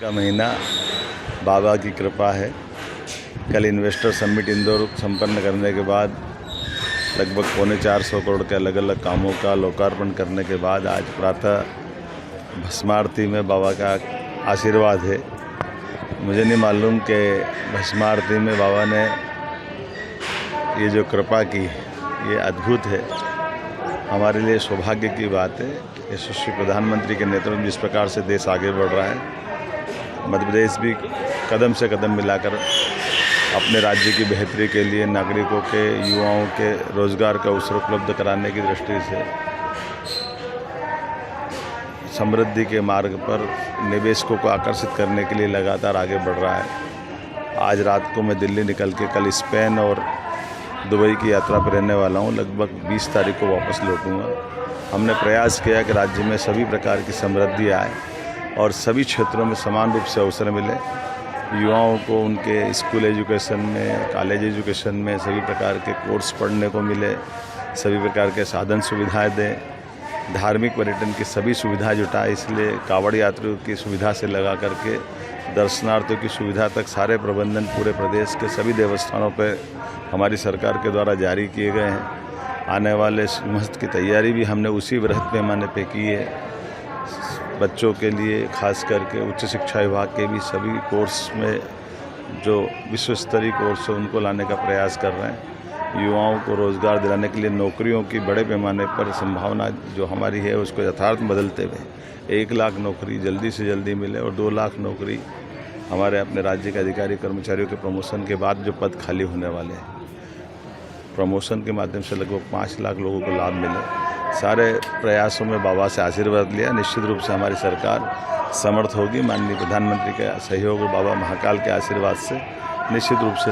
का महीना बाबा की कृपा है। कल इन्वेस्टर समिट इंदौर संपन्न करने के बाद लगभग 450 करोड़ के अलग अलग कामों का लोकार्पण करने के बाद आज प्रातः भस्मारती में बाबा का आशीर्वाद है। मुझे नहीं मालूम कि भस्मारती में बाबा ने ये जो कृपा की ये अद्भुत है। हमारे लिए सौभाग्य की बात है। यशस्वी प्रधानमंत्री के नेतृत्व में जिस प्रकार से देश आगे बढ़ रहा है, मध्य प्रदेश भी कदम से कदम मिलाकर अपने राज्य की बेहतरी के लिए नागरिकों के, युवाओं के रोजगार का अवसर उपलब्ध कराने की दृष्टि से समृद्धि के मार्ग पर निवेशकों को आकर्षित करने के लिए लगातार आगे बढ़ रहा है। आज रात को मैं दिल्ली निकल के कल स्पेन और दुबई की यात्रा पर रहने वाला हूँ। लगभग 20 तारीख को वापस लौटूंगा। हमने प्रयास किया कि राज्य में सभी प्रकार की समृद्धि आए और सभी क्षेत्रों में समान रूप से अवसर मिले। युवाओं को उनके स्कूल एजुकेशन में, कॉलेज एजुकेशन में सभी प्रकार के कोर्स पढ़ने को मिले, सभी प्रकार के साधन सुविधाएं दें, धार्मिक पर्यटन की सभी सुविधाएं जुटाए। इसलिए कांवड़ यात्रियों की सुविधा से लगा करके दर्शनार्थियों की सुविधा तक सारे प्रबंधन पूरे प्रदेश के सभी देवस्थानों पर हमारी सरकार के द्वारा जारी किए गए हैं। आने वाले मस्त की तैयारी भी हमने उसी वृहद पैमाने पे की है। बच्चों के लिए खास करके उच्च शिक्षा विभाग के भी सभी कोर्स में जो विश्व स्तरीय कोर्स है उनको लाने का प्रयास कर रहे हैं। युवाओं को रोज़गार दिलाने के लिए नौकरियों की बड़े पैमाने पर संभावना जो हमारी है उसको यथार्थ बदलते हुए 1 लाख नौकरी जल्दी से जल्दी मिले और 2 लाख नौकरी हमारे अपने राज्य के अधिकारी कर्मचारियों के प्रमोशन के बाद जो पद खाली होने वाले हैं, प्रमोशन के माध्यम से लगभग 5 लाख लोगों को लाभ मिले। सारे प्रयासों में बाबा से आशीर्वाद लिया। निश्चित रूप से हमारी सरकार समर्थ होगी। माननीय प्रधानमंत्री के सहयोग और बाबा महाकाल के आशीर्वाद से निश्चित रूप से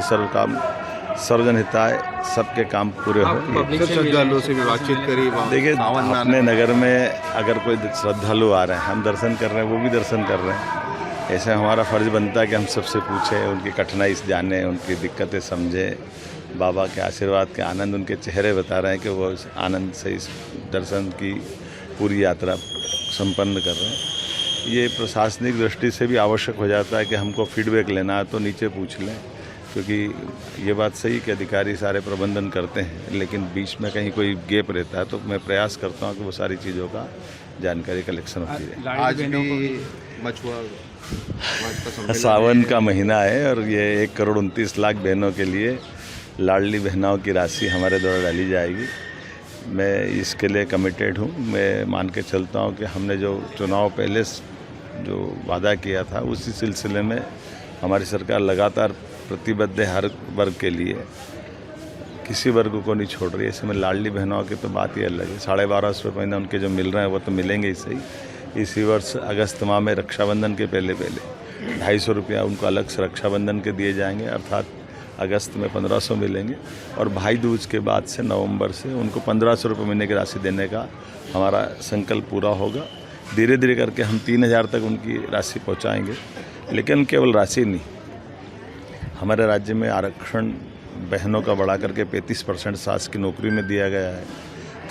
सर्वजन हिताय सबके काम पूरे होंगे। श्रद्धालुओं से भी बातचीत करी। देखिए, अपने नगर में अगर कोई श्रद्धालु आ रहे हैं, हम दर्शन कर रहे हैं, वो भी दर्शन कर रहे हैं। ऐसे हमारा फर्ज बनता है कि हम सबसे पूछें, उनकी कठिनाई जानें, उनकी दिक्कतें समझें। बाबा के आशीर्वाद के आनंद उनके चेहरे बता रहे हैं कि वो आनंद से इस दर्शन की पूरी यात्रा संपन्न कर रहे हैं। ये प्रशासनिक दृष्टि से भी आवश्यक हो जाता है कि हमको फीडबैक लेना है तो नीचे पूछ लें, क्योंकि ये बात सही कि अधिकारी सारे प्रबंधन करते हैं, लेकिन बीच में कहीं कोई गैप रहता है तो मैं प्रयास करता हूँ कि वो सारी चीज़ों का जानकारी कलेक्शन होती है। आज भी मछुआ सावन का महीना है और ये 1,29,00,000 बहनों के लिए लाडली बहनों की राशि हमारे द्वारा डाली जाएगी। मैं इसके लिए कमिटेड हूँ। मैं मान के चलता हूँ कि हमने जो चुनाव पहले जो वादा किया था उसी सिलसिले में हमारी सरकार लगातार प्रतिबद्ध है। हर वर्ग के लिए किसी वर्ग को नहीं छोड़ रही है। इसमें लाडली बहनों की तो बात ही अलग है। 1250 रुपये महीना उनके जो मिल रहे हैं वो तो मिलेंगे ही सही। इसी वर्ष अगस्त माह में रक्षाबंधन के पहले 250 रुपया उनको अलग से रक्षाबंधन के दिए जाएंगे, अर्थात अगस्त में 1500 मिलेंगे। और भाई दूज के बाद से नवंबर से उनको 1500 रुपये महीने की राशि देने का हमारा संकल्प पूरा होगा। धीरे धीरे करके हम 3000 तक उनकी राशि पहुंचाएंगे। लेकिन केवल राशि नहीं, हमारे राज्य में आरक्षण बहनों का बढ़ा करके 35% सास की नौकरी में दिया गया है।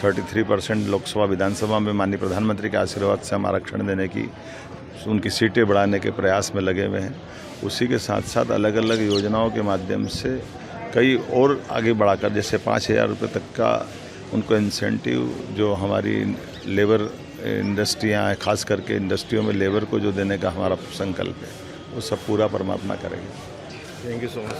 33% लोकसभा विधानसभा में माननीय प्रधानमंत्री के आशीर्वाद से हम आरक्षण देने की, उनकी सीटें बढ़ाने के प्रयास में लगे हुए हैं। उसी के साथ साथ अलग अलग योजनाओं के माध्यम से कई और आगे बढ़ाकर, जैसे 5000 रुपये तक का उनको इंसेंटिव जो हमारी लेबर इंडस्ट्रियाँ हैं, खास करके इंडस्ट्रियों में लेबर को जो देने का हमारा संकल्प है, वो सब पूरा परमात्मा करेंगे। Thank you so much.